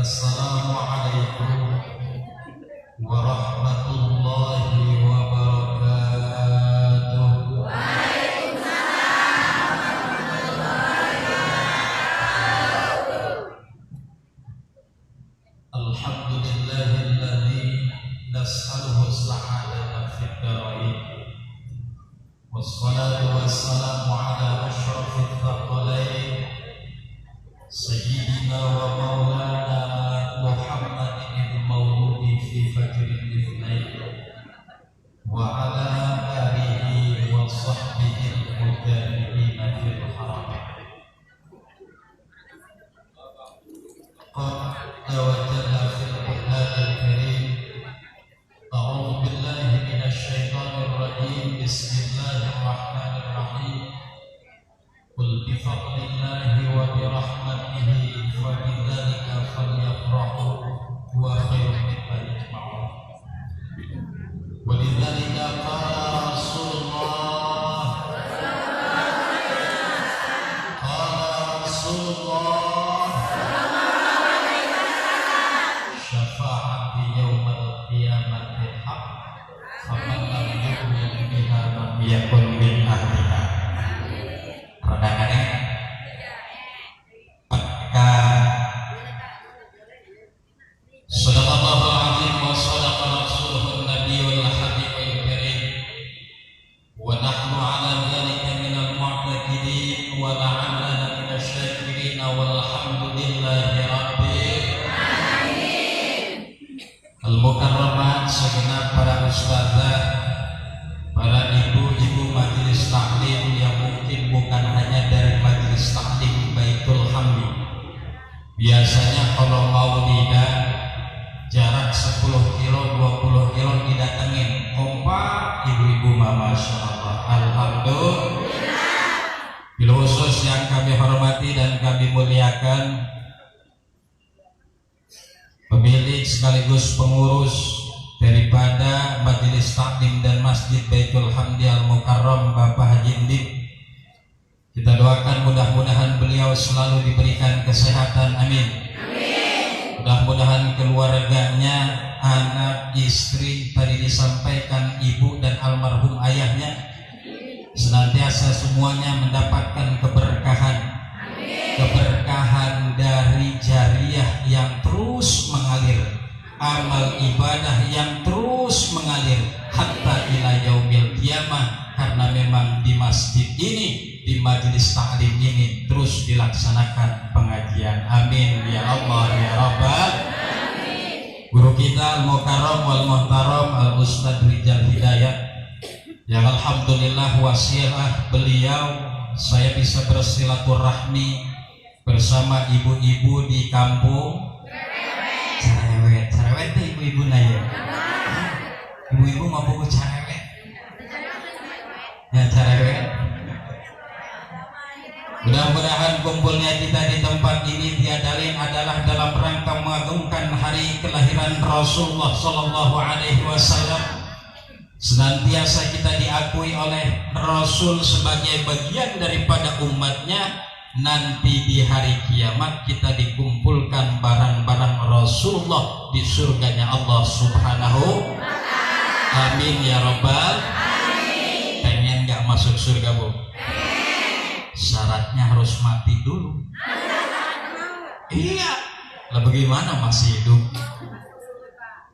Assalamualaikum warahmatullahi wabarakatuh. Alhamdulillahilladzi nas'aluhu sa'adata fid dharain. Wassalatu wassalamu ala asyrafil thaqalain Sayyidina wa maulana Muhammadin al-mawludi fi fajril ithnain wa ala alihi wa sahbihi al-mujahidina fil haram. Qala wa jalla fil Qur'anil karim. A'udzu billahi minasy syaithanir rajim. Bismillahirrahmanirrahim. Qul bi fadlillahi wa bi rahmatihi fa bidzalika falyafrahu huwa khairun mimma yajma'un. Wa lidzalika qala Rasulullah syafa'ati yaumal qiyamati haqq faman lam yu'min biha lam yakun min ahliha. Redakannya maka Sadaqallahul azim wa sadaqa rasuluhun nabiyul habibul karim wa nahnu ala dhalika minal mu'taqidin wa la'allana minasy syakirin walhamdulillahi rabbil alamin. Al-mukarramat segenap para ustazah, para ibu-ibu majelis taklim yang mungkin bukan hanya dari majelis taklim Baitul Hamdi. Biasanya kalau maulidan jarak 10 kilo 20 kilo didatengin kompak ibu-ibu mama, masya Allah, alhamdulillah. Bila khusus yang kami hormati dan kami muliakan pemilik sekaligus pengurus daripada Majelis Taklim dan Masjid Baitul Hamdi Al-Mukarram, Bapak Haji Indip, kita doakan mudah-mudahan beliau selalu diberikan kesehatan, amin. Mudah-mudahan keluarganya, anak, istri, tadi disampaikan ibu dan almarhum ayahnya, senantiasa semuanya mendapatkan keberkahan, keberkahan dari jariah yang terus mengalir, amal ibadah yang terus mengalir hatta ila yaumil qiyamah, karena memang di masjid ini, di majelis taklim ini terus dilaksanakan pengajian, amin ya Allah ya Rabbal alamin. Guru kita Al-Mukarram wal Muhtaram Al-Ustadz Rijal Hidayat yang alhamdulillah wasilah beliau saya bisa bersilaturahmi bersama ibu-ibu di kampung Cerewet. Cerewet itu ibu-ibu naya. Ibu-ibu mau buku cerewet. Ya cerewet. Mudah-mudahan kumpulnya kita di tempat ini tiada lain adalah dalam rangka mengagungkan hari kelahiran Rasulullah Sallallahu Alaihi Wasallam. Senantiasa kita diakui oleh Rasul sebagai bagian daripada umatnya. Nanti di hari kiamat kita dikumpulkan barang-barang Rasulullah di surganya Allah Subhanahu. Amin ya Rabbal alamin. Pengen gak masuk surga, Bu? Syaratnya harus mati dulu. Iya. Lah bagaimana masih hidup?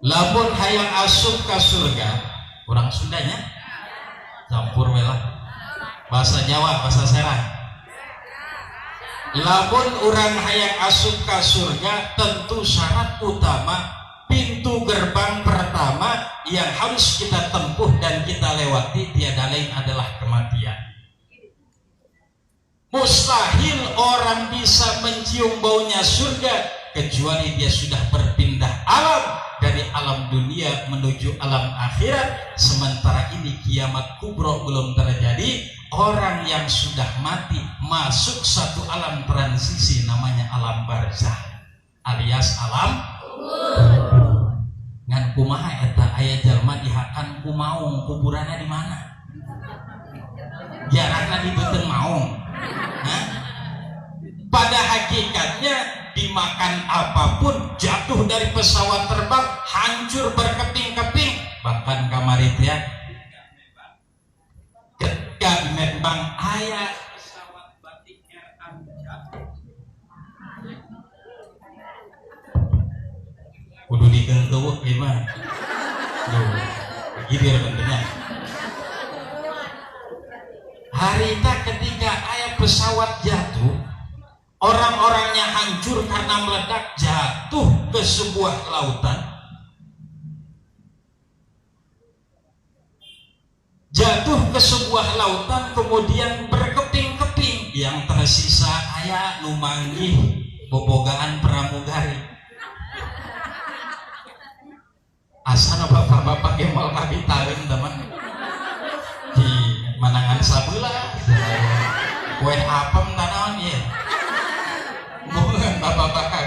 Lamun hayang asup ke surga, orang Sundanya campur melah. Bahasa Jawa, bahasa Serang. Lamun orang hayang asup ke surga, tentu syarat utama, pintu gerbang pertama yang harus kita tempuh dan kita lewati tiada lain adalah kematian. Mustahil orang bisa mencium baunya surga kecuali dia sudah berpindah alam dari alam dunia menuju alam akhirat. Sementara ini kiamat kubro belum terjadi. Orang yang sudah mati masuk satu alam transisi namanya alam barzah alias alam ngan kumaha eta aya jalma dihakan ku maung, kuburanna di mana? Jarakna di beuteung maung. Pada hakikatnya dimakan apapun, jatuh dari pesawat terbang, hancur berkeping-keping, bahkan kamari teh ketika memang aya pesawat Batik Air kudu dikengkeuweuk gimana gini bentuknya harita ketika aya pesawat jatuh, orang-orangnya hancur karena meledak, jatuh ke sebuah lautan, kemudian berkeping-keping, yang tersisa aya nu manggih bobogaan pramugari. Asana bapak-bapak yang mau ngabitareun teman di manangan sabeula kue apem tanawan ya bukan bapak-bapak.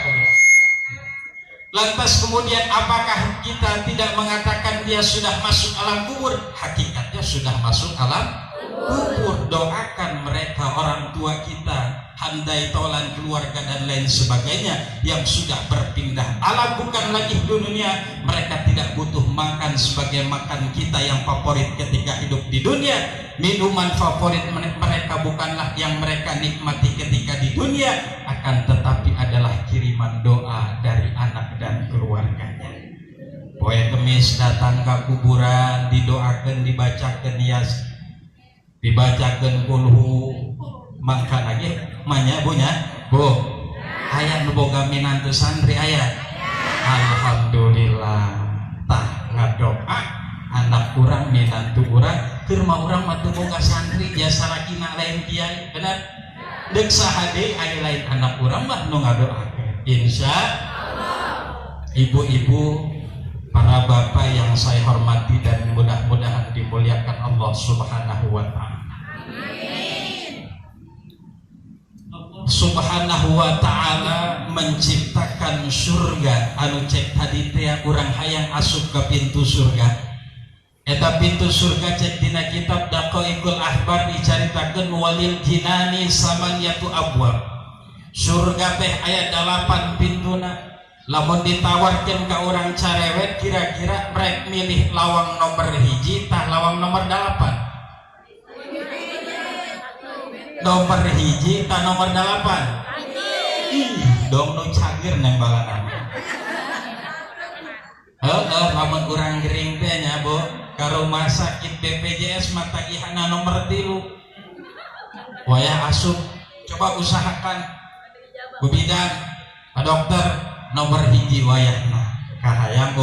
Lantas kemudian apakah kita tidak mengatakan dia sudah masuk alam kubur? Hakikatnya sudah masuk alam kubur. Doakan mereka, orang tua kita, handai tolan keluarga dan lain sebagainya yang sudah berpindah alam, bukan lagi di dunia. Mereka tidak butuh makan sebagai makan kita yang favorit ketika hidup di dunia. Minuman favorit mereka bukanlah yang mereka nikmati ketika di dunia, akan tetapi adalah kiriman doa dari anak dan keluarganya. Poe Kemis datang ke kuburan, didoakan, dibacakan yas, dibacakan kulhu, mangka lagi manya bunya bu aya nu boga minantu santri aya. Alhamdulillah tah ngadoa anak urang minantu urang keur mah urang mah teu boga santri jasa lakina lain kiai, bener deuk sahade aya lain anak urang mah nu ngadoakeun. Insyaallah. Ibu-ibu, para bapak yang saya hormati dan mudah-mudahan dimuliakan Allah Subhanahu wa taala. Subhanahu wa ta'ala menciptakan surga anu cek tadi teh urang hayang asup ke pintu surga. Eta pintu surga cek dina kitab Daqaiqul Ahbar dicaritakeun walil jinani samaniyatu abwab. Surga teh aya 8 pintuna. Lamun ditawarkeun ka urang carewet kira-kira rek milih lawang nomor 1 tah lawang nomor 8. Nomor 1 ta nomor 8. Ih, dong nu cager neng balanan. Lamun urang gering teh nya, Bu, ka rumah sakit BPJS mah tagihana nomor 3. Wayah asup, coba usahakan ku bidan, Pak Dokter, nomor 1 wayahna. Kahayang,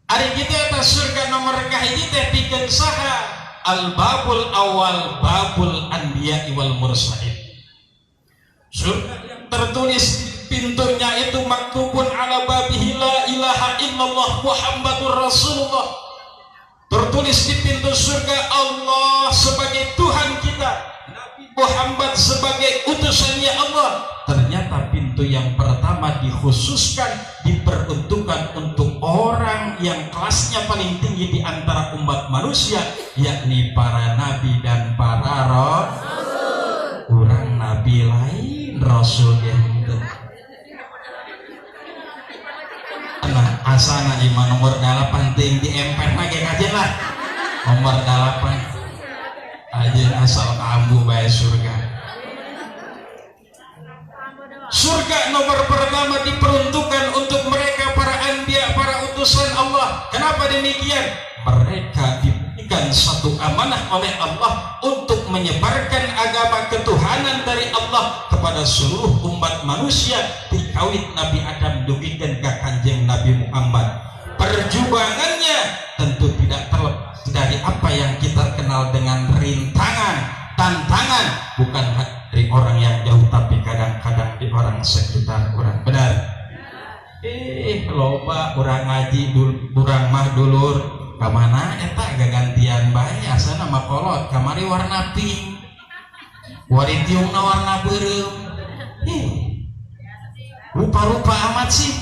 ari kitu eta surga nomor kahiji teh pikeun saha? Al-babul awal babul anbiya wal mursalin. Surga yang tertulis pintunya itu maktubun ala babihi la ilaha illallah Muhammadur Rasulullah. Tertulis di pintu surga Allah sebagai Tuhan kita, Nabi Muhammad sebagai utusannya Allah. Ternyata pintu yang pertama dikhususkan, diperuntukkan untuk orang yang kelasnya paling tinggi di antara umat manusia, yakni para nabi dan para rasul. Urang nabi lain, rasul yang nah asana iman nomor 8 ting di emper lagi aja lah nomor 8 aja asal kambu bae surga. Surga nomor pertama diperuntukkan untuk mereka para anbiya, para utusan Allah. Kenapa demikian? Mereka diberikan satu amanah oleh Allah untuk menyebarkan agama ketuhanan dari Allah kepada seluruh umat manusia, dikawit Nabi Adam dugikeun ka Kanjeng Nabi Muhammad. Perjuangannya tentu tidak terlepas dari apa yang kita kenal dengan rintangan, tantangan, bukan dari orang yang jauh tapi kadang-kadang di orang sekitar orang. Benar? Loba urang ngaji urang mah dulur kamana eta gagantian bae asa nama kolot kamari warna pink waritiumna warna beureum. Rupa-rupa amat sih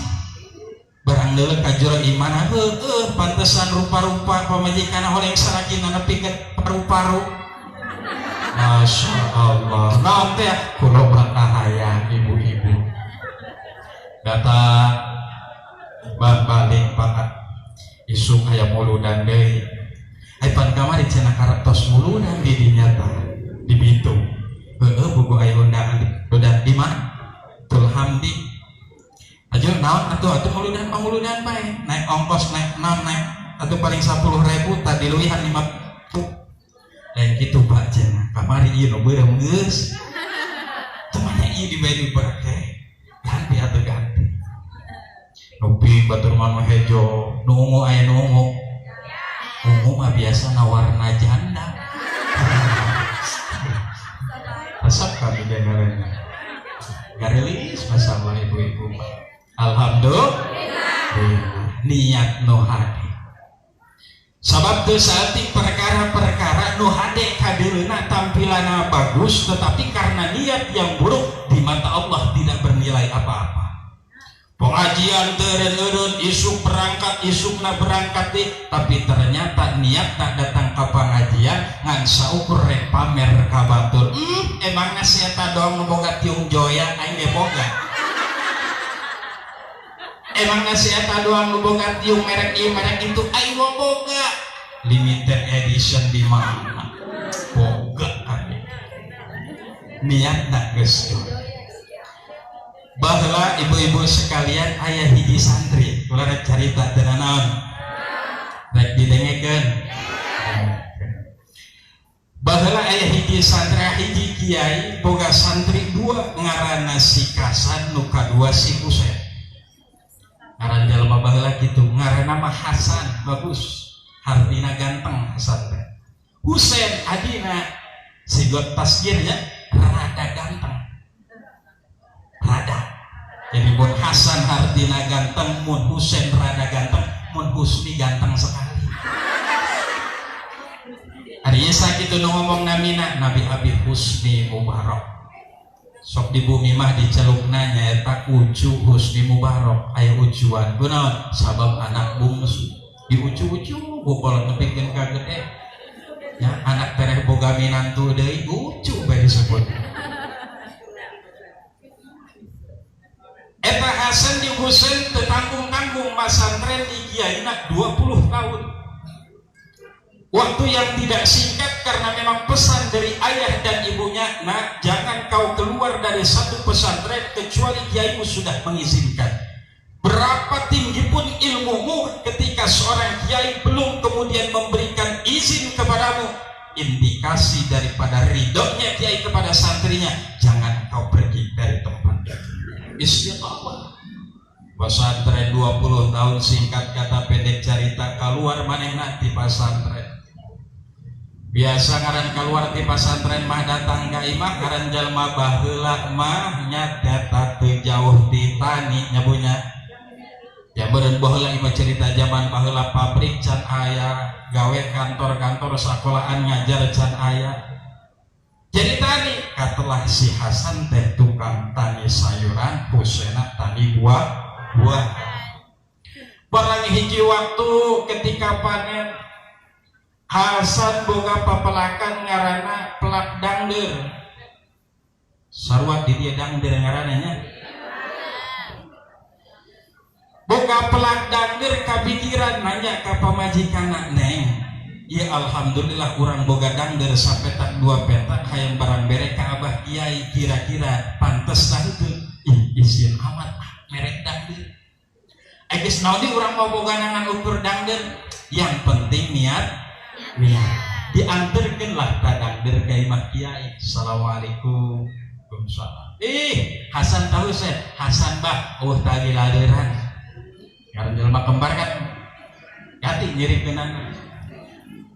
barang deuleu kajero iman pantesan rupa-rupa pamajikanna horeng salakina nepi ke paru-paru. Masya Allah. Nanti kulo berkahaya ibu-ibu. Data balik banget. Isuk aya muludan deui. Ai pan kamari cenah karaktos muludan di dinyata di Bitung. Heueuh buku aya undangan di mana? Tulhamdi. Aja naon atuh muludan pamuludan bae. Naik ongkos naik naon naik atuh paling 10.000 tadi luihan 50. Lain kitu Pak cenah. Kamari ieu nu beureum geus. Temanya ieu diberi berkah. Ganti atuh ganti. Nupi batur manu hejo nungu aya nungu mah biasa warna janda resep kami dengerin garelis masalah ibu-ibu alhamdulillah niat nu hade sabab teu saeutik perkara-perkara nu hade kadeurna tampilanna bagus tetapi karena niat yang buruk di mata Allah tidak bernilai apa-apa. Pengajian teureun isuk berangkat isukna berangkat deh, tapi ternyata niat tak datang ke pengajian ngan saukur rek pamer ka batur. Emangna si eta doang nu boga tiung joya aing ge boga. Emangna si eta doang nu boga tiung merek ieu merek itu aing boga. Limited edition di mana? Boga kami. Niat tak geus. Baheula ibu-ibu sekalian aya hiji santri ulah rek carita teu naon rek didengekeun baheula aya hiji santri hiji kiai boga santri dua ngaranna si Kasan nu kadua si Husein ngaran jalma baheula kitu ngaranna mah Hasan bagus hartina ganteng Hasan teh Husein adina sigot tasgirnya rada ganteng rada jadi mun Hasan hartina ganteng mun Husein rada ganteng mun Husni ganteng sekali hari sakitu nu ngomong namina Nabi Abi Husni Mubarak sok di bumi mah dicelukna nyaeta ucu Husni Mubarak aya ucuan kunaon sabab anak bungsu diucu-ucu bopol nepikeun ka gede ya anak tereh boga minantu deui ucu bae disebut. Eta Hasan di Husein tetanggung-tanggung masantren di kiaina 20 tahun. Waktu yang tidak singkat karena memang pesan dari ayah dan ibunya, nak jangan kau keluar dari satu pesantren kecuali kiaimu sudah mengizinkan. Berapa tinggi pun ilmumu ketika seorang kiai belum kemudian memberikan izin kepadamu, indikasi daripada ridhonya kiai kepada santrinya, jangan kau pergi dari tempat. Istiqamah pesantren 20 tahun singkat kata pendek cerita keluar manehna ti pesantren biasa ngaran keluar ti pesantren mah datang ka imah ngaran jalma baheula mah nya data teu jauh di tani nyabunya ya beureun baheula imah cerita zaman baheula pabrik can aya gawe kantor-kantor sekolahan ngajar can aya jadi tani katelah si Hasan teh tukang tani sayuran Huseina tani buah barang hiji waktu ketika panen Hasan boga papelakan ngaranna pelak dangdeur sarua di dia dangdeur ngaranna nya boga pelak dangdeur kapikiran nanya ka pamajikanna neng ya alhamdulillah urang boga dangdeur sampai tak 2 petak hayang barang bere ka abah kiai kira-kira pantes tah itu izin amat merek dangdeur geus naon di urang mau boga nangan ukur dangdeur yang penting niat dianterkeun lah ka dangdeur ka imah kiai assalamualaikum waalaikumsalam Hasan tahu saya Hasan bah tadi laleuran karena jelema kembar kan ganti nyirikeunana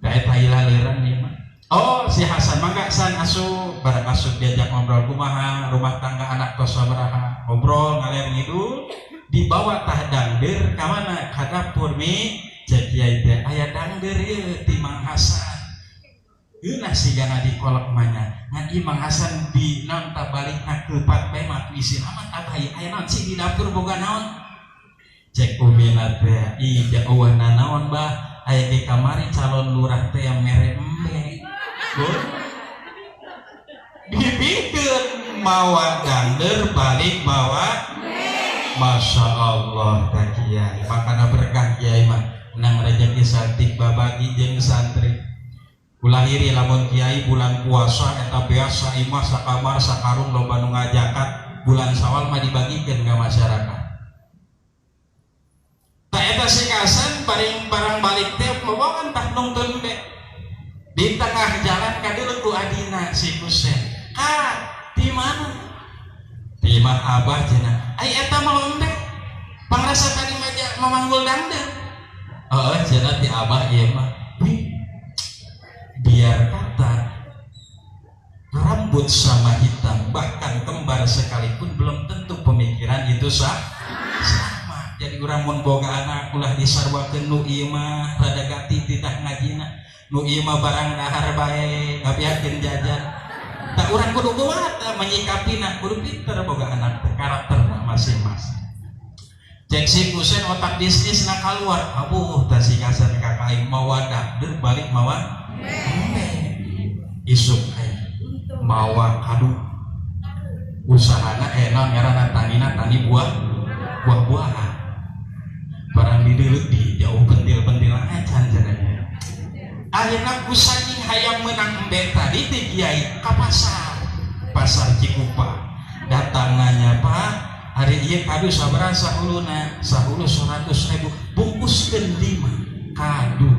kayak Thailand liran nih mah. Oh si Hasan mangga san asup barang asup diajak ngobrol kumaha rumah tangga anak kos sabaraha ngobrol ngalir ngidul dibawa tah dangdeur ka mana ka dapur mi cek kiai teh aya dangdeur ieu ti Mang Hasan geunah sigana di kolak manya ngan ieu Mang Hasan di naon tah balikna keupat bae mah isin amat abah aya naon sih di dapur boga naon cek umina teh ih eueuna naon bah aya di kamari calon lurah teh yang mere embe mawa dangder balik mawa. Masya Allah tak kiai makana berkah kiai mah nang rezeki santik babagi jeung santri kulahiri lamun kiai bulan puasa eta biasa imah sakamar sakarung loba nu ngajakat bulan Syawal mah dibagikeun ka masyarakat tak eta sikasan paring barang balik teh mawakan tah nongton be di tengah jalan kadeuleuk ku adina si Kusen di mana di mah abah cenah ai eta mah lembe pangrasa tadi maja memanggul dangdut cenah di abah ieu mah biar kata rambut sama hitam bahkan kembar sekalipun belum tentu pemikiran itu sama jadi urang mun boga anak ulah disarwakeun nu ieu mah rada gati titah ngajina nu ieu mah barang dahar bae ngabiakeun jajan tak urang kudu kuat menyikapina kudu pinter boga anak karakter masing-masing cek si Kusen otak bisnis nak keluar abuh tah si kasan kakak aing mawa dangder balik mawa isuk mawa kadu usahana naon ngaranna tanina tani buah-buahan barang dideuleuh di jauh pentil-pentil acan cenah akhirnya kusaking hayang menang embe tadi teh kiai ka pasar Cikupa datang nanya Pak hari ieu kadu sabaraha sahuluna sahulu 100.000 bungkuskeun 5 kadu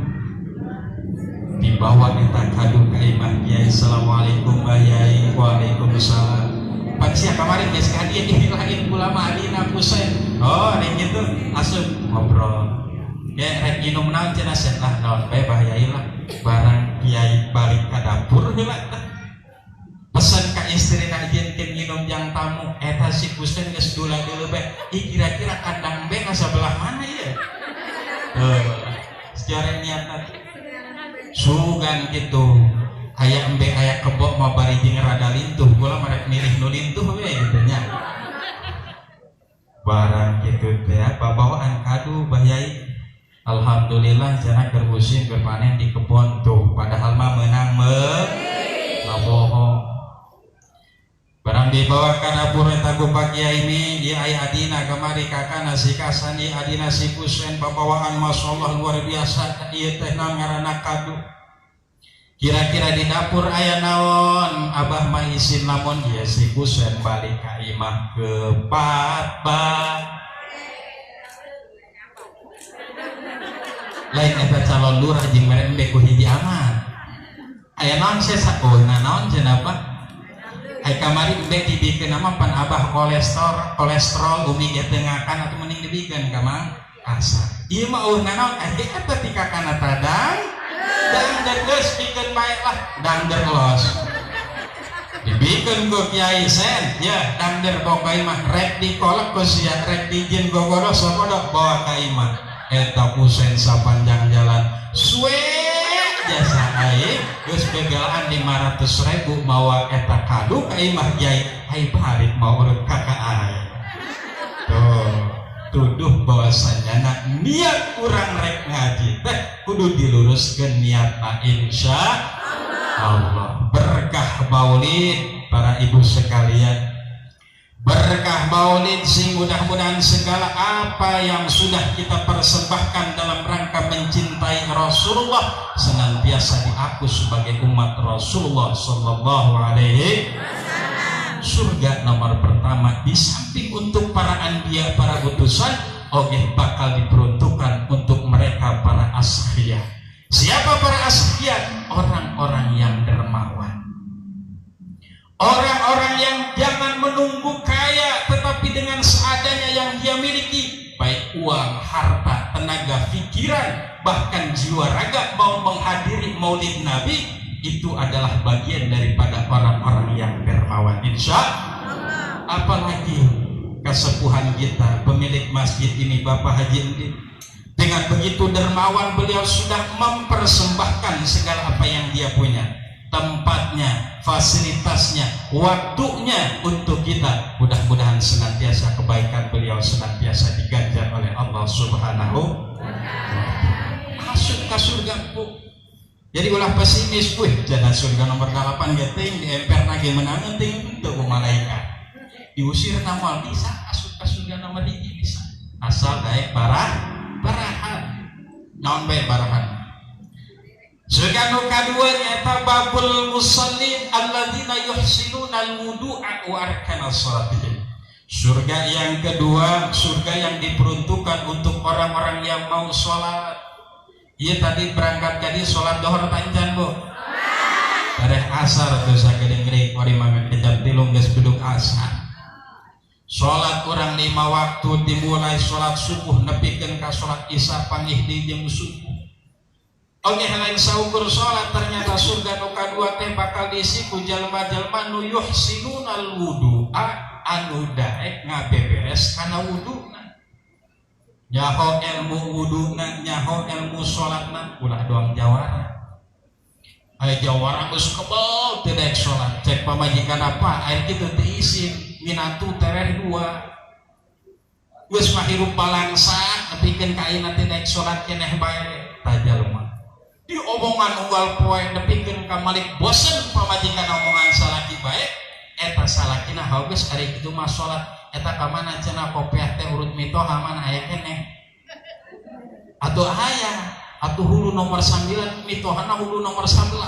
dibawa eta kadu ka imah kiai assalamualaikum Yai waalaikumsalam pan sia kemarin geus hadiah dihilahin ulama adina Kusen oh ari kitu asup ngobrol ya rek minum naon cenah setah naon bae bahayai lah barang kiai balik ka dapur heula pesan ka istrina jenkeun minum jang tamu eta si Kusen geus dula deuleu bae kira-kira kandang be ka sabelah mana ya secara niatna sugan kitu aya embe aya kebo mah bari jeung rada lintuh kula marek milih nu lintuh we kitu nya barang kitu teh babawaan kadu bahayai alhamdulillah cenah keur musim berpanen di kebon tuh padahal mah meunang bohong barang dibawa ka dapur eta ku Pak Kiai ini ieu aya adina kamari kakana si Kasan ieu adina si Kusen babawaan masyaallah luar biasa ieu teh naon ngaranna kadu kira-kira di dapur aya naon abah mah isin lamun ieu si Kusen balik ka imah ke Patba lain eta calon lurah jeung mere embe ku hiji aman aya naon saya sakona naon cenah Pak ai kamari embe dibikeun nama pan abah kolesterol umi ge tengakan atuh mending dibikeun ka Mang asa ieu mah urna naon eta ti kakana tadang dangder geus pikeun bae lah dangder los dibikeun ku Kiai Sen ya dangder bawa ka imah rek dikolek ku sia rek dijieun gogodo sakodok bawa ka imah eta Kusen sapanjang jalan suwe jasa aing geus begalan 500.000 mawa eta kadu ka imah Kiai ai balik mau urut kakak aing tuduh bahwasanya niat urang rek ngaji teh kudu diluruskeun niatna insya Allah berkah maulid para ibu sekalian berkah maulid sing mudah-mudahan segala apa yang sudah kita persembahkan dalam rangka mencintai Rasulullah senantiasa diaku sebagai umat Rasulullah sallallahu alaihi wasallam. Surga nomor pertama di samping untuk para anbiya para utusan oge bakal diperuntukkan untuk mereka para asfiya. Siapa para asfiya? Orang-orang yang dermawan. Orang-orang yang jangan menunggu kaya tetapi dengan seadanya yang dia miliki baik uang, harta, tenaga, pikiran bahkan jiwa raga mau menghadiri maulid Nabi itu adalah bagian daripada orang-orang yang dermawan insya Allah. Apalagi kesepuhan kita pemilik masjid ini Bapak Haji Endin dengan begitu dermawan beliau sudah mempersembahkan segala apa yang dia punya tempatnya, fasilitasnya, waktunya untuk kita. Mudah-mudahan senantiasa kebaikan beliau senantiasa diganjar oleh Allah Subhanahu wa Ta'ala. Masuk ke surga Bu. Jadi ulah pesimis, jangan surga nomor 8 geting di emper nage menangan ting untuk malaikat. Diusir namal bisa masuk ke surga nomor 1 bisa. Asal baik barahan. Naon baik barahan. Surga nu kadua nyaeta babul musallin alladzina yuhsinuna al-wudu'a wa arkana shalatihim. Surga yang kedua, surga yang diperuntukkan untuk orang-orang yang mau sholat. Iya tadi berangkat tadi sholat dohor panjang bu. Pada asar tuh saya gedeng-gedeng kori mangan kejam tilung geus beduk asar. Sholat orang 5 waktu dimulai sholat subuh nepikeun ka sholat isya panggih di jam subuh. Oke lain saukur sholat ternyata surga nu kadua teh bakal diisi ku jalma-jalma nu yuhsinunal wudu'a anu daek ngabeberes kana wuduna. Nyaho ilmu wuduna, nyaho ilmu sholatna, ulah doang jawara. Ayo jawara geus kebal teu daek sholat. Cek pamajikan apa? Air kitu teu isin, minatu tereh 2. Geus mah hirup balangsa, nepikeun ka ayeuna teh daek sholat keneh bae tajalma. Di omongan unggal poe nepikeun ka malik bosen pamajikan omongan salaki bae, eta salakina geus ari kitu mah sholat. Eta ka mana cenah kopiah teh urut mitoha mana aya keneh atuh aya atuh hulu nomor 9 mitohana hulu nomor 11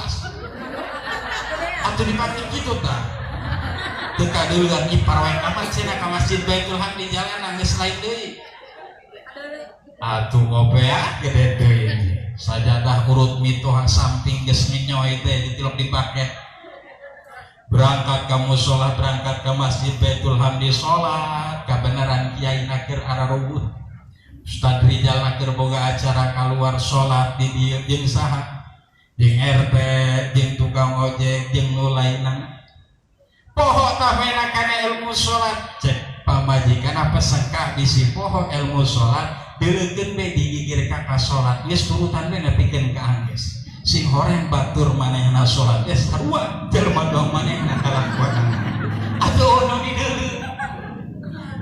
atuh dipake kitu tah teu kadeuleun ipar wae aman cenah ka masjid Baitul Haq di jalanan geus lain deui atuh kopiah gede deui sajadah urut mitoha samping geus minyoy teh ditilok dipake. Berangkat ke musola, berangkat ke masjid Baitul Hamdi sholat kebenaran kiai nakir ararubuh Ustad Rijal nakir boga acara keluar sholat di dia jeung saha jeung RT jeung tukang ojek jeung nulainan poho tafena kana ilmu sholat cek pamajikan apa sangka bisi poho ilmu sholat deulekeun be digigir ka sholat geus turutan be nepikeun ka anggeus sing horeng batur manehna sholat es sarua jelema dong manehna kalakuan atuh nu di deuleu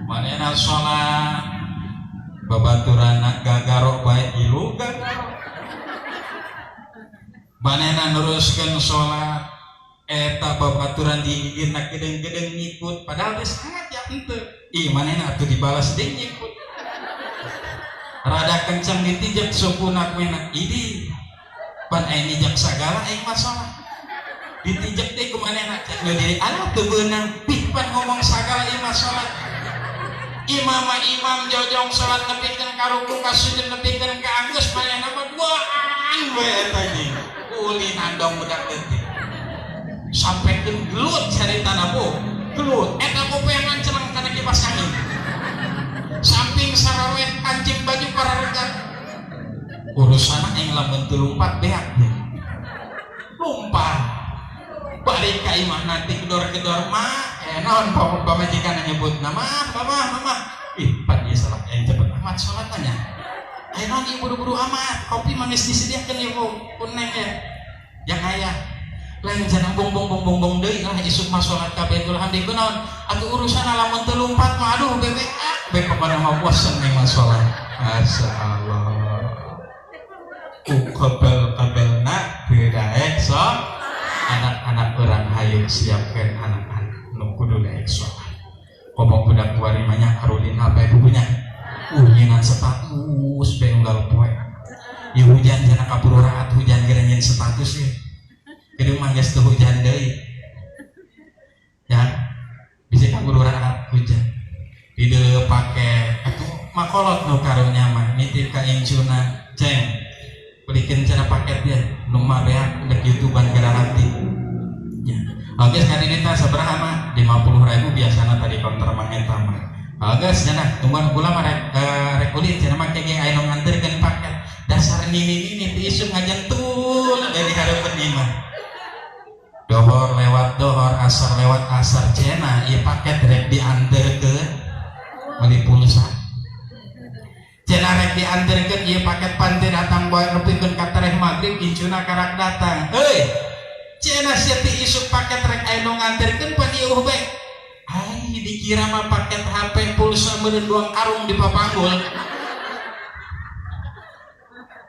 manehna sholat babaturanna gagaro bae ilu gagaro manehna neruskeun sholat eta babaturan digigirna gedeng-gedeng ngikut padahal geus aja henteu ih manehna atuh dibalas deui ngikut rada kencang ditijak supuna kuena idi pan aing nijak sagala aing masalah ditijak teh kumanehna cek deui anu teu beunang pih pan ngomong sagala ieu masalah imam jojong salat nepikeun ka ruku ka sujud nepikeun ka anggeus manehna mah duaan we eta ge ulin andong budak leutik sampekeun gelut caritana bu gelut eta popeangan ceneng kana kipas angin samping sarawet anjing baju pararegan urusan yang lamun teu lumpat beak lumpat balik ka imah nanti gedor-gedor mah naon pamajikan nyebut nama mama ih pan ieu salat yang cepet amat salatnya aya naon ieu buru-buru amat kopi mah geus disediakeun ieu kuneng ya yang aya lain jangan bongbong deui lah isuk mah salat ka Baitul Hamdi kunaon atuh urusan lamun teu lumpat mah aduh bebek bek kepada mah bosen nih mah salat masyaallah kabelna bedaek so anak-anak orang hayuk siapkan anak-anak nu kudu daek sholat ngomong budak kuari manya harulin apa bukunya nyinan status beunggal poe ieu hujan cenah kaburu raat hujan gerenyen status ya kieu mah geus teu hujan deui ya bisa kaburu raat hujan di pake atuh makolot nu karunya mah nitip ka incuna ceng belikan cara paket dia nomor beak dek YouTubean gara hati ya oke sekali dita sabaraha mah 50.000 biasana tadi konter mangeta mah oke cenah tungguan kula mah rek ulit cenah make ge aya nu nganterkeun paket dasar nini teu isuk ngajentul dari hareupeun ieu mah dohor lewat dohor asar lewat asar cenah ieu paket rek dianterkeun meuli pulsa cenah rek dianterkeun ieu paket panti datang bae nepikeun ka tareh magrib incuna karak datang heuy cenah sia teh isuk paket rek aya nu nganterkeun pan ieu bae ai dikira mah paket HP pulsa meureun doang karung di papanggul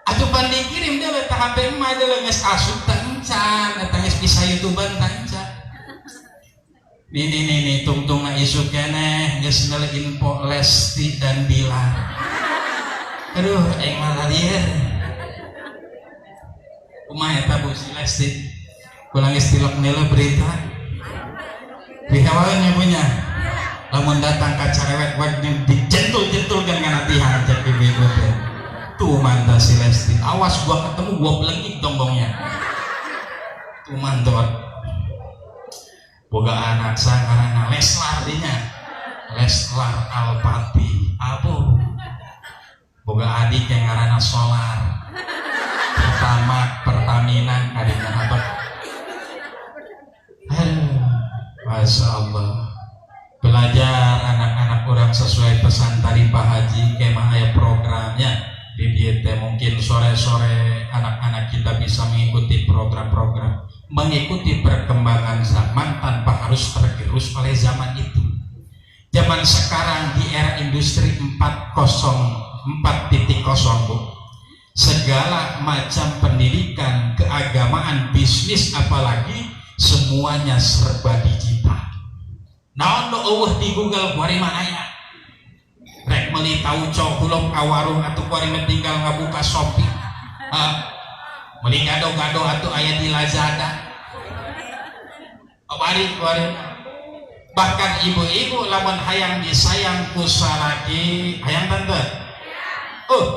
atuh YouTubean dikirim dia letak HP mah dia geus asup tancan eta geus bisa YouTubean tancan. Nih tungtung isu keneh geus nele info Lesti dan Bilar. Aduh aing mah lieur. Kumaha eta Bu si Lesti? Kulang geus tilok neule berita. Bihawaeun punya. Lamun datang ka carewek wek dijentul-jentulkeun kana tihang cek ibu teh. Tuh mantap si Lesti. Awas gua ketemu gua belengik donggongnya. Tuh mantap. Boga anak sangarana Leslar dinya. Leslar Alpati. Abu. Boga adik yang ngaranna Solar. Pertama Pertamina adiknya apa? Masya Allah. Belajar anak-anak orang sesuai pesan tadi Pak Haji kemah aya programnya di diete. Mungkin sore-sore anak-anak kita bisa mengikuti program-program, mengikuti perkembangan zaman tanpa harus tergerus oleh zaman itu. Zaman sekarang di era industri 4.0 Bu, segala macam pendidikan, keagamaan, bisnis apalagi semuanya serba digital. Naon nu eueuh di Google kuari mah aya. Rek meuli tauco hulung ka warung atuh kuari mah tinggal ngabuka Shopee. Meuli gado-gado atuh aya di Lazada. Kuari. Bahkan ibu-ibu lamun hayang disayang ku salaki, hayang tante.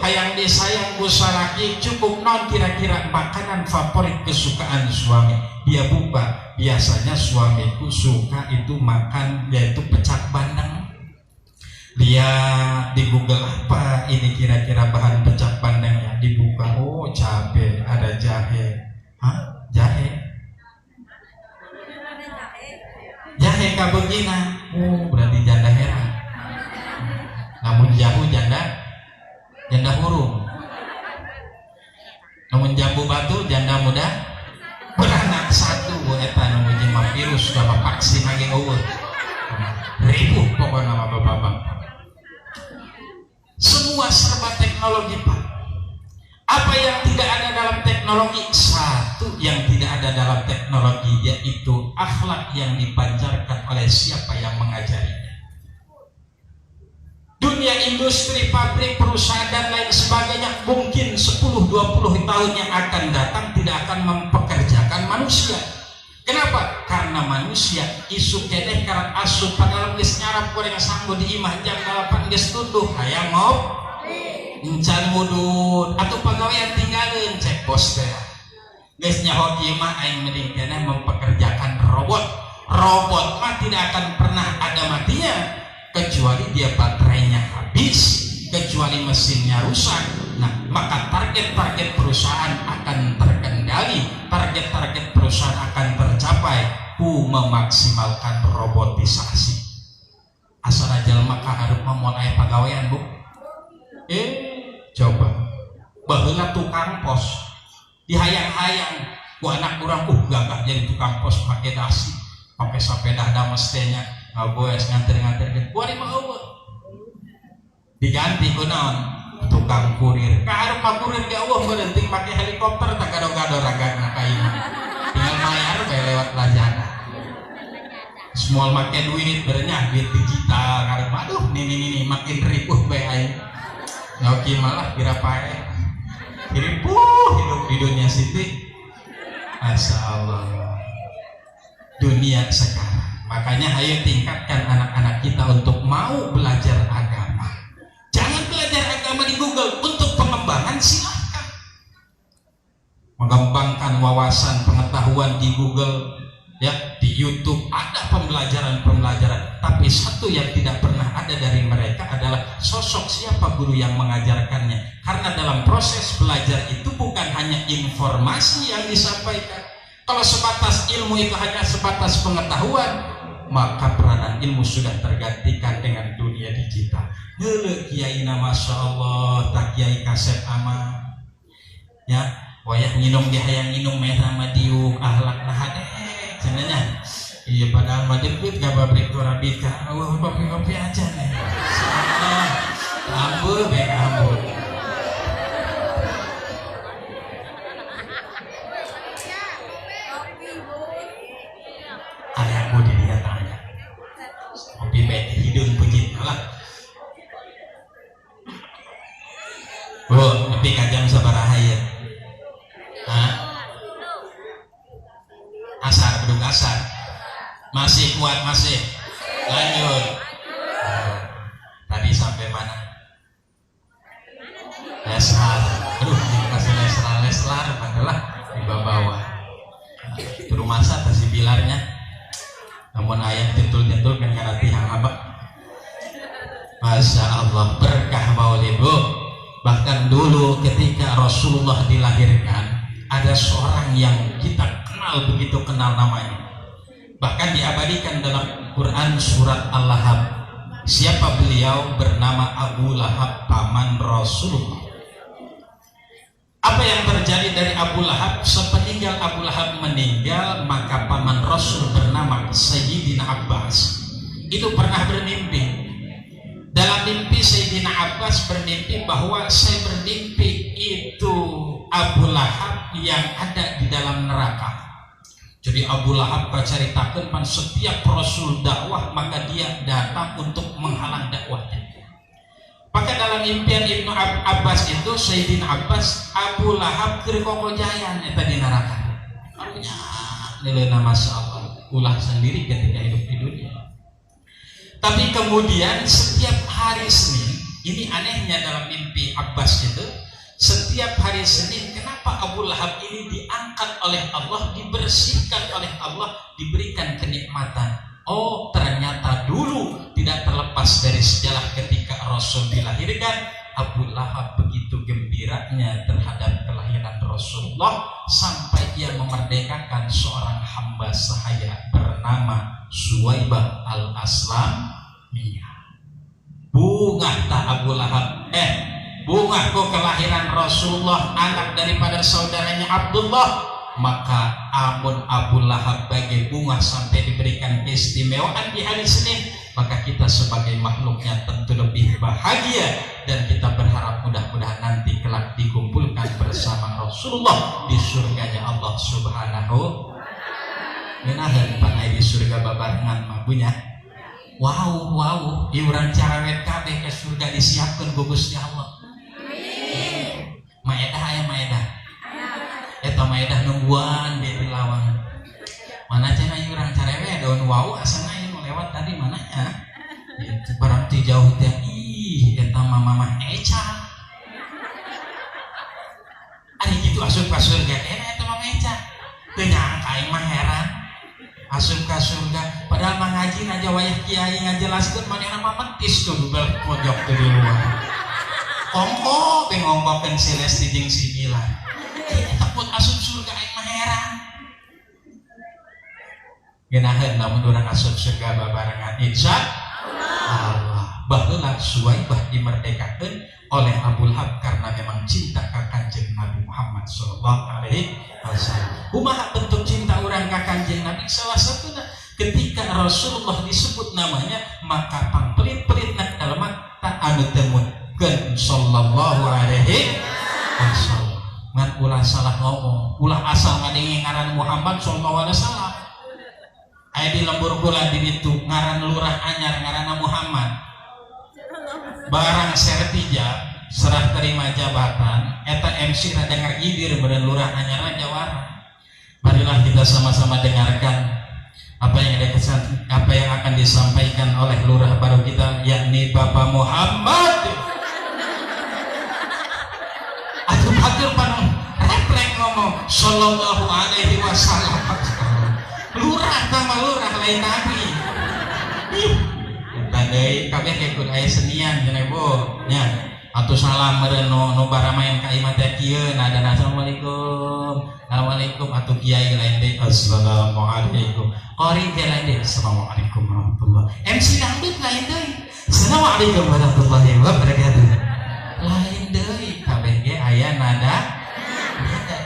Hayang disayang ku salaki cukup non kira-kira makanan favorit kesukaan suami. Dia buka, biasanya suamiku suka itu makan yaitu pecak bandeng. Lihat di Google apa ini kira-kira bahan pecak bandengnya, dibuka, oh cabe, ada jahe. Hah? Jahe? Jahe kabegina. Oh berarti janda heran. Namun jahu janda hurung. Namun jambu batu janda muda beranak satu. Eta nu muji mah virus sama vaksin lagi eueuh. Ribuh pokoknya nama bapak. Semua serba teknologi Pak. Apa yang tidak ada dalam teknologi? Satu yang tidak ada dalam teknologi yaitu akhlak yang dipancarkan oleh siapa yang mengajarinya. Dunia industri, pabrik, perusahaan dan lain sebagainya mungkin 10-20 tahun yang akan datang tidak akan mempekerjakan manusia. Kenapa? Karena manusia isu kedeh karat asup padahal geus nyarap goreng sanggo di imah jam 8 geus tunduh hayang ngop encan wudud atau pegawaian tinggalin cek bos teh geus nyaho ieu mah aing mending keneh mempekerjakan robot mah tidak akan pernah ada matinya kecuali dia baterainya habis, kecuali mesinnya rusak. Nah, maka target-target perusahaan akan terkendali, target-target perusahaan akan tercapai memaksimalkan robotisasi. Asal jalma kaharep mah aya pagawean Bu. Coba baheula tukang pos dihayang-hayang ku anak urang gagah jadi tukang pos pakai dasi, pakai sepeda dames teh nya. Ngaboes nganter-nganter kuari mah eueuh. Diganti ku naon? Tukang kurir. Ka hareup kurir ge eueuh berhenti make helikopter tak gado-gado ragana ka imah. Tinggal mayar bae lewat Lazada. Semua make duit berenya duit digital karep aduh nih makin ripuh bae aing. Ngoki malah kira pae. Ripuh hidup di dunia siti. Masyaallah. Dunia sekarang. Makanya ayo tingkatkan anak-anak kita untuk mau belajar agama. Jangan belajar agama di Google, untuk pengembangan silakan. Mengembangkan wawasan pengetahuan di Google, ya di YouTube ada pembelajaran. Tapi satu yang tidak pernah ada dari mereka adalah sosok siapa guru yang mengajarkannya. Karena dalam proses belajar itu bukan hanya informasi yang disampaikan. Kalau sebatas ilmu itu hanya sebatas pengetahuan, maka peranan ilmu sudah tergantikan dengan dunia digital. Heuleuh kiai na masyaallah, tak kiai kasep ama. Ya, wayah nginum ge hayang nginum merah madiuk, akhlakna hade. Cenanya. Iya padahal mah deukeut ka pabrik Torabika. Eueuh kopi-kopi aja nih. Ambuh be ambuh. Bu, nepi ka jam sabaraha ieu? Hah? Asar, bedug asar. Masih kuat, masih. Lanjut. Tadi sampai mana? Leslar. Aduh, dikasih leslar adalah di bawah. Turu masa tasi pilarnya. Namun ayat tentul-tentul kan ngarati hang abak. Masya Allah, berkah maulid Bu. Bahkan dulu ketika Rasulullah dilahirkan, ada seorang yang kita kenal, begitu kenal namanya. Bahkan diabadikan dalam Quran surat Al-Lahab. Siapa beliau? Bernama Abu Lahab, paman Rasulullah. Apa yang terjadi dari Abu Lahab? Sepeninggal Abu Lahab meninggal, maka paman Rasul bernama Sayyidina Abbas itu pernah bermimpi. Dalam mimpi Sayyidina Abbas bermimpi bahwa saya bermimpi itu Abu Lahab yang ada di dalam neraka. Jadi Abu Lahab berceritakan pan setiap Rasul dakwah maka dia datang untuk menghalang dakwahnya. Maka dalam impian Ibnu Abbas itu Sayyidina Abbas Abu Lahab keur kokojayan eta di neraka. Artinya nilainya Masya Allah ulah sendiri ketika hidup di dunia. Tapi kemudian setiap hari Senin, ini anehnya dalam mimpi Abbas itu, setiap hari Senin kenapa Abu Lahab ini diangkat oleh Allah, dibersihkan oleh Allah, diberikan kenikmatan. Oh, ternyata dulu tidak terlepas dari sejarah ketika Rasul dilahirkan, Abu Lahab begitu gembiranya terhadap kelahiran Rasulullah sampai ia memerdekakan seorang hamba sahaya bernama Suwaibah al-Aslamiyah. Bunga tak Abu Lahab, bunga kok kelahiran Rasulullah, anak daripada saudaranya Abdullah. Maka amun Abu Lahab bagai bunga sampai diberikan keistimewaan di hari Senin, maka kita sebagai makhluknya tentu lebih bahagia dan kita berharap mudah-mudahan nanti kelak dikumpulkan bersama Rasulullah di surganya Allah Subhanahu. Menahan panai di surga babarengan mabunya. Wow, iuran carawet kabeh ke surga disiapkan ku Gusti Allah. Maedah aya maedah. Eta maedah nungguan di lawang. Mana cenah iuran carawet daun wow asana anu lewat tadi mananya? Itu barang ti jauh teh eta mama Eca. Ari kitu asup ka surga eta mama Eca. Teu nyangka aing mah heran. Asup ka surga padahal mah ngaji aja wayah kiai ngajelaskeun manehna mah mentis tuh di pojok teh di luar. Kongko bengongkokeun si Lesti jeung si Gilang. Takut asup surga aing mah heran. Geunaheun lamun urang asup surga babarengan insya Allah. Baheula Suwaibah dimerdekakeun oleh Abu Lahab karena memang cinta ka Kanjeng Nabi Muhammad sallallahu alaihi wasallam. Kumaha bentuk cinta urang ka Kanjeng Nabi? Salah satunya ketika Rasulullah disebut namanya maka pangpelit-pelitna kalimat tak anu temukeun sallallahu alaihi wasallam. Ngan ulah salah ngomong, ulah asal ngadenge ngaran Muhammad sallallahu alaihi wasallam. Aya di lembur kula di ditu ngaran lurah anyar ngaranna Muhammad. Barang sertija serah terima jabatan eta MC rada ngagidir beureun lurah anyar jawara. Marilah kita sama-sama dengarkan apa yang akan disampaikan oleh lurah baru kita yakni Bapak Muhammad. Atur panu refleks ngomong sallallahu alaihi wasallam. Lurah sama lurah lain nabi. Tandai kabeh ikut aya senian cenah Bu. Nya atuh salam meureun nu baramaen ka imah teh kieu nada assalamualaikum. Assalamualaikum atuh kiai lain deui assalamualaikum. Qori ge lain deui assalamualaikum warahmatullahi. MC dangdut lain deui. Assalamualaikum warahmatullahi wabarakatuh. Lain deui kabeh ge aya nada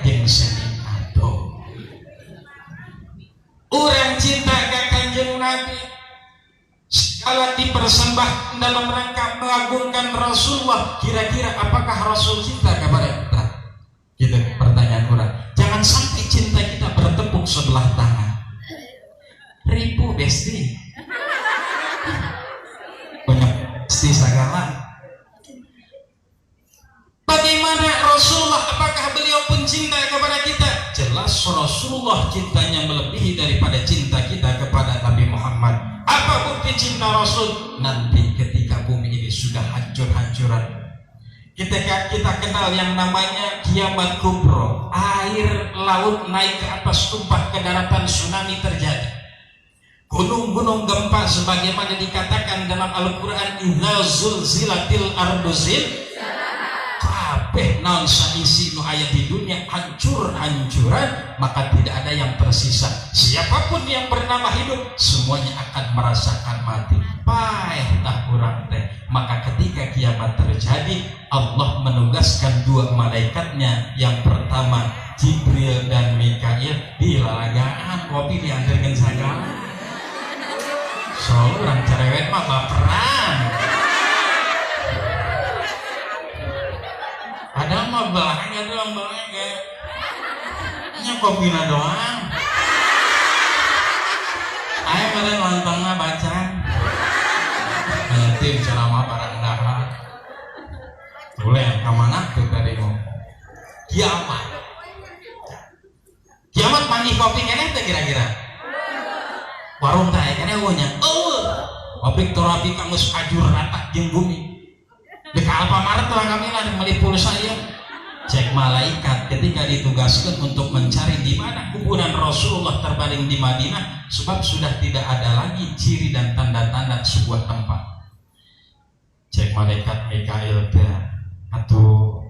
jeung seni atuh. Urang cinta ka Kanjeng Nabi segala dipersembahkan dalam rangka mengagungkan Rasulullah. Kira-kira apakah Rasul cinta kepada kita? Gitu pertanyaan kurang. Jangan sampai cinta kita bertepuk sebelah tangan. Ribu besti. Banyak besti segala. Bagaimana Rasulullah cintanya melebihi daripada cinta kita kepada Nabi Muhammad. Apa bukti cinta Rasul? Nanti ketika bumi ini sudah hancur-hancuran, ketika kita kenal yang namanya kiamat kubro, air laut naik ke atas, tumpah ke daratan, tsunami terjadi, gunung-gunung gempa sebagaimana dikatakan dalam Al-Quran, idza zulzilatil ardu kabeh naon saisi nu aya di dunia hancur-hancuran, maka tidak ada yang tersisa. Siapapun yang bernama hidup semuanya akan merasakan mati. Paeh tah urang teh. Maka ketika kiamat terjadi, Allah menugaskan dua malaikatnya, yang pertama Jibril dan Mikail, di lalagaan kopi diantarkan sagala. Soal orang cerewet mah baperan. Ada mah belakangnya doang, belakangnya hanya kopinya doang. Ayo kalian lontongnya baca. Nanti ceramah barang dahar. Boleh kemana tuh tadi mau? Kiamat. Kiamat manggih kopi kene teh kira-kira. Warung teh kene eueuhnya. Pabrik terapi kangus ajur rata jeung bumi. Deka Alfamart lah kami lah beli pulsa ya. Cek malaikat ketika ditugaskan untuk mencari di mana kuburan Rasulullah terbaring di Madinah, sebab sudah tidak ada lagi ciri dan tanda-tanda sebuah tempat. Cek malaikat Mikail teh atuh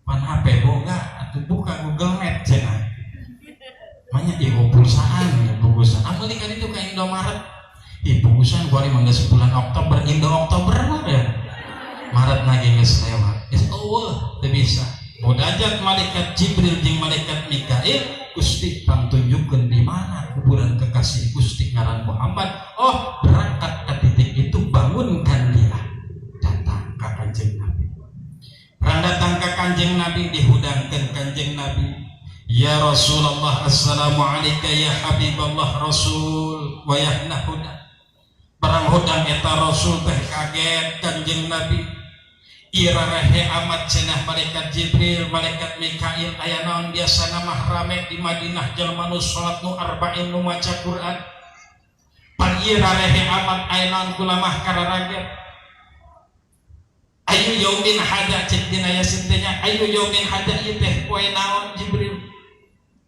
pan HP boga atuh buka Google Map cenah. Manya ieu pulsaan ya pulsaan. Apa di kan itu ka Indomaret? Ih pulsaan gua mangga bulan Oktober, Indo Oktober mah ya. Maret lagi geus lewat. Geus eueuh teu bisa. Mudajat malaikat Jibril jeung malaikat Mikail, Gusti pang tunjukkeun di mana kuburan kekasih Gusti ngaran Muhammad. Oh, berangkat ke titik itu, bangunkan dia. Datang ka Kanjeng Nabi. Rang datang ka Kanjeng Nabi, dihudangkeun Kanjeng Nabi. Ya Rasulullah, assalamu alayka ya Habiballah Rasul wa ya nahuda. Barang hudang eta Rasul teh kaget Kanjeng Nabi. Irarehe amat cenah malaikat Jibril, malaikat Mikail, aya naon biasana mah rame di Madinah jalma nu salat nu arba'in nu maca Quran. Pan irarehe amat aya naon kula mah kararaget. Ayu yaumin hada cek dina yasin teh nya, ayu yaumin hada ieu teh poe naon Jibril?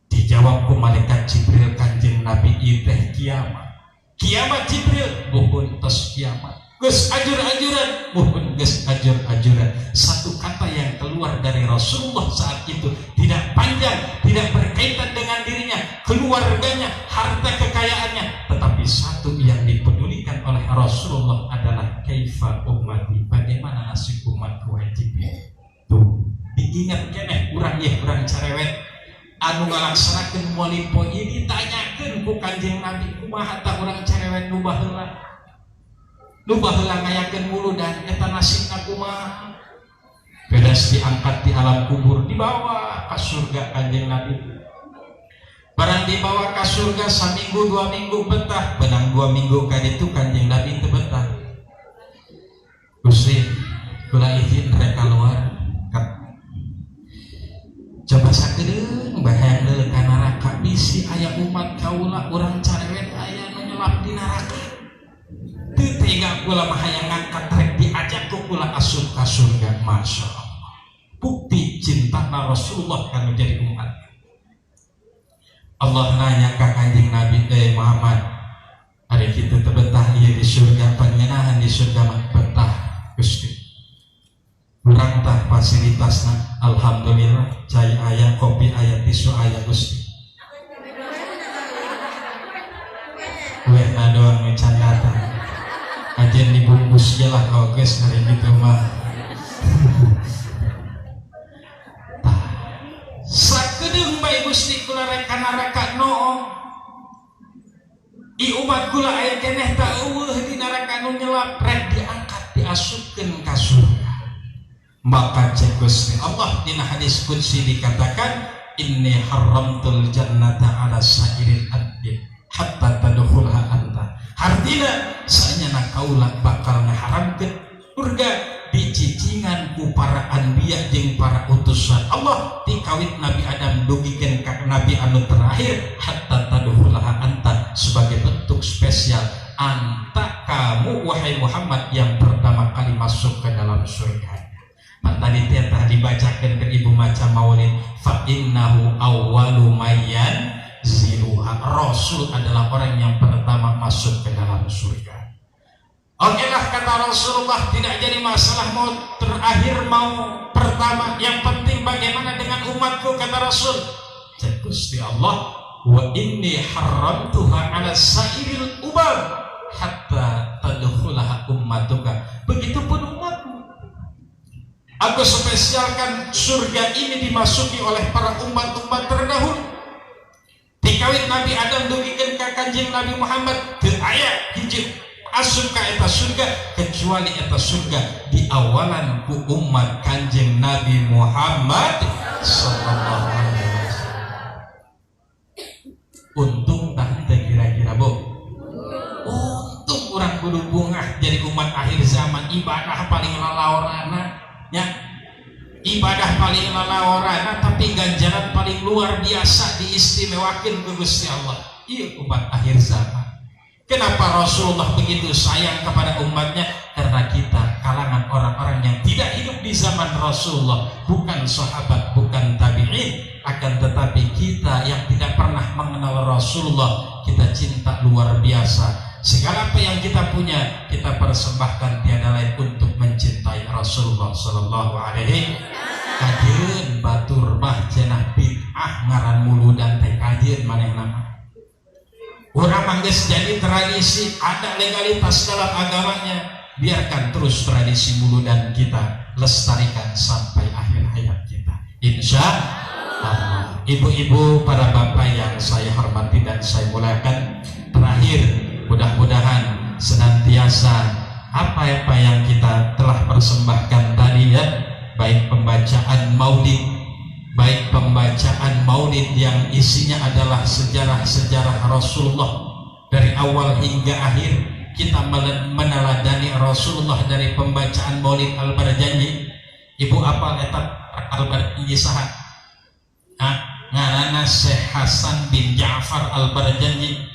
Dijawab ku malaikat Jibril Kanjeng Nabi, ieu teh kiamat. Kiamat Jibril, buhun tos kiamat. Geus ajur-ajuran, bukan geus ajur-ajuran. Satu kata yang keluar dari Rasulullah saat itu tidak panjang, tidak berkaitan dengan dirinya, keluarganya, harta kekayaannya, tetapi satu yang dipedulikan oleh Rasulullah adalah kaifa ummati, bagaimana nasib umatku wajib. Tuh, diingat keneh urang ye, urang cerewet anu ngalaksanakeun moali poe ditanyakeun ku Kanjeng Nabi, kumaha ta urang cerewet nu baheula? Nu baheula ngayakeun mulu dan eta nasibna kumaha? Bedas diangkat di alam kubur, dibawa ke surga Kanjeng Nabi. Barang dibawa ke surga saminggu 2 minggu betah, benang 2 minggu ka ditu Kanjeng Nabi teu betah. Gusti, kula izin rek kaluar. Coba sakedeung bahayang ka neraka, bisi aya umat kaula urang carewet aya nu nyelap di neraka. Tega kula mah hayang ngangkat rek diajak ku kula asup ka surga. Masya Allah, bukti cinta Rasulullah kanu jadi umat. Allah nanya ka Kanjeng Nabi Muhammad, ari kitu teu betah ieu di surga, pangenahan di surga mah betah Gusti. Urang tah fasilitasna alhamdulillah, cai aya, kopi aya, tisu aya Gusti. Weh doang candatan. Ajen dibungkus je lah kau guys hari gitu mah. Sakedeung bae Gusti kula rek kana neraka noong. I umat kula aya keneh ta eueuh di neraka nu nyelap, rek diangkat diasupkeun ka surga. Maka cek Gusti Allah dina hadis qudsi dikatakan, inni haramtul jannata ala sairil ardi hatta tadkhulha anta. Artinya sanyana kaula bakal ngaharamkeun surga dicicingan ku para anbiya anbiya jeung para utusan Allah ti kawit Nabi Adam dugikeun ka Nabi anu terakhir hatta tadkhulaha anta sebagai bentuk spesial anta kamu wahai Muhammad yang pertama kali masuk ke dalam surga. Tadi telah dibacakan ke ibu maca maulid fa innahu awwalu mayyan ziluha. Rasul adalah orang yang pertama masuk ke dalam surga. Oke lah kata Rasulullah, tidak jadi masalah mau terakhir mau pertama, yang penting bagaimana dengan umatku kata Rasul. Cek Gusti Allah, wa inni haramtuha ala sairil umam hatta tadkhulaha ummatuka. Begitupun umatku. Aku spesialkan surga ini dimasuki oleh para umat-umat terdahulu. Dikawin Nabi Adam dugikeun ka Kanjeng Nabi Muhammad teu aya hiji asup ka eta surga kecuali eta surga di awalan ku umat Kanjeng Nabi Muhammad sallallahu alaihi wasallam. Untung tah teh kira-kira Bu. Untung urang kudu bungah jadi umat akhir zaman, ibadah paling lalaorana nya. Ibadah paling lalaorana tapi ganjaran paling luar biasa diistimewakeun ku Gusti Allah. Ieu umat akhir zaman. Kenapa Rasulullah begitu sayang kepada umatnya? Karena kita kalangan orang-orang yang tidak hidup di zaman Rasulullah, bukan sahabat, bukan tabi'in, akan tetapi kita yang tidak pernah mengenal Rasulullah, kita cinta luar biasa. Segala apa yang kita punya kita persembahkan tiada lain untuk mencintai Rasulullah sallallahu alaihi wasallam. Kajeun batur mah cenah bid'ah ngaran muludan teh kajeun manehna. Orang mangges jadi tradisi, ada legalitas dalam agamanya, biarkan terus tradisi muludan kita lestarikan sampai akhir hayat kita, insya Allah. Ibu-ibu, para bapak yang saya hormati dan saya muliakan, terakhir mudah-mudahan senantiasa apa-apa yang kita telah persembahkan tadi ya, baik pembacaan maulid yang isinya adalah sejarah-sejarah Rasulullah dari awal hingga akhir, kita meneladani Rasulullah dari pembacaan maulid Al-Barjanji. Ibu apal eta Al-Barjanji saha? Ngaranna Syekh Hasan bin Ja'far Al-Barjanji.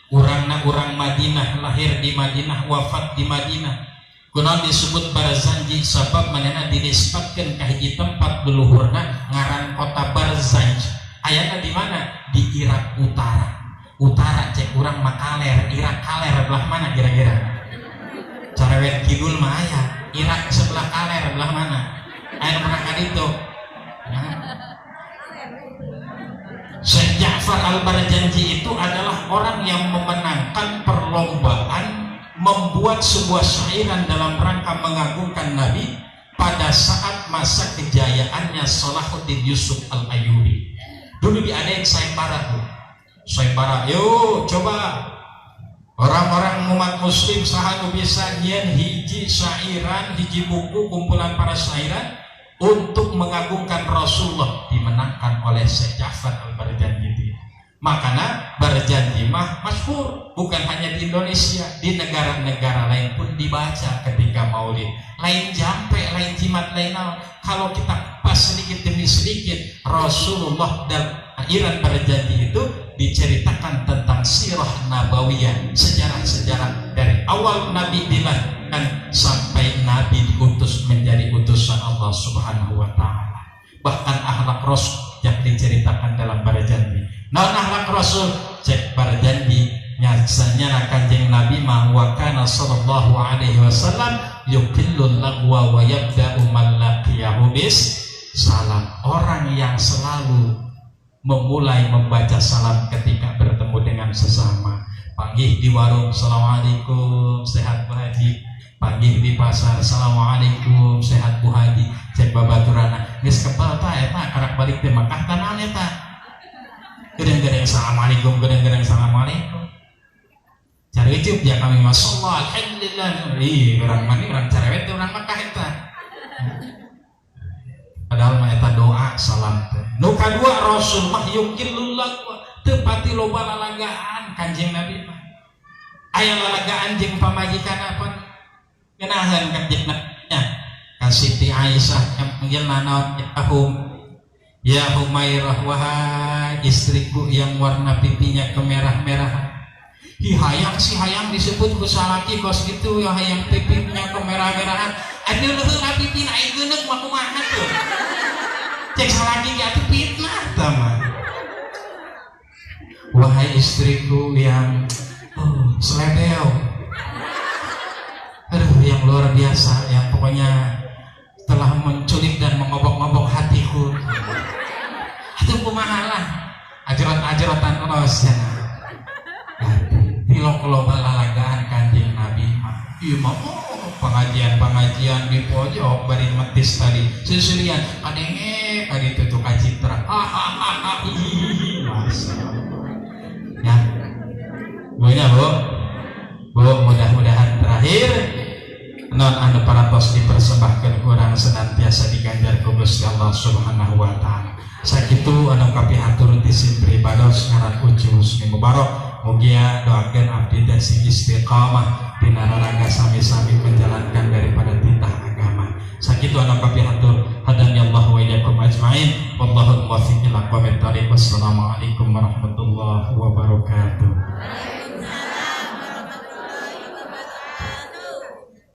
Urangna urang Madinah, lahir di Madinah, wafat di Madinah. Kunaon disebut Barzanji? Sabab manehna dinisbatkeun ka hiji tempat leluhurna ngaran kota Barzanj. Ayana di mana? Di Irak Utara. Utara cek urang makaler, Irak kaler belah mana kira-kira? Carewet kidul mah aya, Irak sebelah kaler belah mana? Aya pernah ka ditu. Syekh Ja'far Al-Barjanji itu adalah orang yang memenangkan perlombaan membuat sebuah syairan dalam rangka mengagungkan Nabi pada saat masa kejayaannya Salahuddin Yusuf Al-Ayyubi. Dulu diadain sayembara, yuk coba orang-orang umat muslim saha nu bisa nyieun hiji syairan, hiji buku kumpulan para syairan untuk mengagungkan Rasulullah, dimenangkan oleh Syekh Ja'far Al-Barjanji. Makanya Barjanji mah masyhur bukan hanya di Indonesia, di negara-negara lain pun dibaca ketika maulid. Lain jampe, lain jimat, lain naon. Kalau kita pas sedikit demi sedikit Rasulullah dan Iran Barjanji itu diceritakan tentang sirah nabawiyah, sejarah-sejarah dari awal Nabi dilahirkan sampai Nabi diutus menjadi utusan Allah Subhanahu wa taala. Bahkan akhlak Rasul yang diceritakan dalam Barjanji. Naon akhlak Rasul? Cek Barjanji nyasanya Kanjeng Nabi mah wa kana sallallahu alaihi wasallam yuqillul lagwa wa yabda'u man laqiyahu bis salam. Orang yang selalu memulai membaca salam ketika bertemu dengan sesama. Panggih di warung, assalamualaikum, sehat Bu Haji. Panggih di pasar, assalamualaikum, sehat Bu Haji. Cek babaturana geus kepal tah eta karak balik teh Makkah tanaon eta. Gedeng-gedeng assalamualaikum, gedeng-gedeng assalamualaikum. Cari ucup ya kami masyaallah alhamdulillah. Orang mani orang cerewet orang Makkah eta. Padahal mah eta doa salam teh. Nu kadua Rasul mah yuqillul lagwa, teu pati loba lalagaan Kanjeng Nabi mah. Aya lalagaan jeung pamajikan apa? Genahan Kanjeng Nabi nya. Siti Aisyah yang panggil nanaon ya Humairah, wahai istriku yang warna pipinya kemerah-merahan. Hayang si hayang disebut kusalaki kos gitu ya, hayang pipinya kemerah-merahan. Aduh leuheung pipina aing geuneuk mah kumaha tuh. Cek salaki ge atuh fitnah tama. Wahai istriku yang seledeo. Aduh yang luar biasa, yang pokoknya telah menculik dan mengobok-ngobok hatiku. Aduh kumaha lah, ajrot-ajrotan terus ya. Pilok loba lalagaan Kanjeng Nabi mah. Ieu mah pengajian di pojok bari metis tadi. Seselian kadenge kadi tutu ka citra. Masa. Ya. Bunya, Bu. Mudah-mudahan terakhir non anu parantos dipersembahkeun kurang senantiasa diganjar ku Gusti Allah Subhanahu wa taala. Sakitu anu kapihatur ti sim pribados ngaran Ucu Husni Mubarak. Mugia doakeun abdi teh sing istiqamah dina raraga sami-sami menjalankan daripada titah agama. Sakitu anu kapihatur hadani Allah wa iyyakum ajmain. Wallahu muwaffiq ila aqwamit thoriq. Wassalamualaikum warahmatullahi wabarakatuh.